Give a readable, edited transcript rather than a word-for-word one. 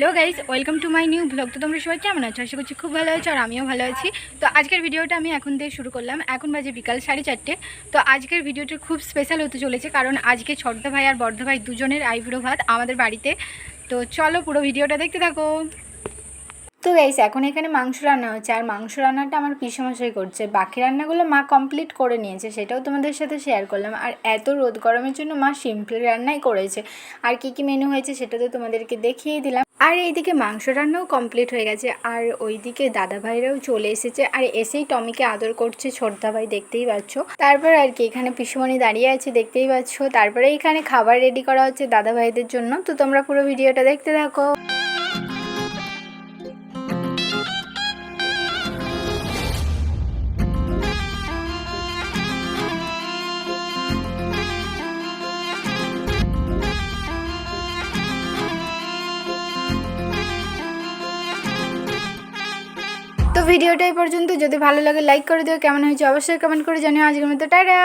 Hello guys, welcome to my new blog. তো তোমরা সবাই কেমন আছো? আশা করছি খুব ভালো আছো, আর আমিও ভালো আছি। তো আজকের ভিডিওটা আমি এখন দিয়ে শুরু করলাম। এখন বাজে বিকাল 4:30। তো আজকের ভিডিওটা খুব স্পেশাল হতে চলেছে, কারণ আজকে ছোটদা ভাই আর বড়দা ভাই দুজনের আইবুড়ো ভাত আমাদের বাড়িতে। তো চলো পুরো ভিডিওটা দেখতে থাকো। তো গাইস, এখন এখানে মাংস রান্না হচ্ছে, আর মাংস রান্নাটা আমার পিসেমশাই করছে। বাকি রান্নাগুলো মা কমপ্লিট করে নিয়েছে, সেটাও তোমাদের সাথে শেয়ার করলাম। আর এত রোদ গরমের জন্য মা সিম্পল রান্নাই করেছে। আর কি কি মেনু হয়েছে সেটা তো তোমাদেরকে দেখিয়ে দিলাম। আর এইদিকে মাংস রান্নাও কমপ্লিট হয়ে গেছে, আর ওইদিকে দাদা ভাইরাও চলে এসেছে, আর এসেই টমিকে আদর করছে ছোটদা ভাই, দেখতেই পাচ্ছ। তারপর আর কি এখানে পিসুমণি দাঁড়িয়ে আছে, দেখতেই পাচ্ছ। তারপরে এখানে খাবার রেডি করা হচ্ছে দাদা ভাইদের জন্য। তো তোমরা পুরো ভিডিওটা দেখতে থাকো। তো ভিডিওটা এই পর্যন্ত, যদি ভালো লাগে লাইক করে দিও, কেমন হয়েছে অবশ্যই কমেন্ট করে জানিও। আজকের মতো টাটা।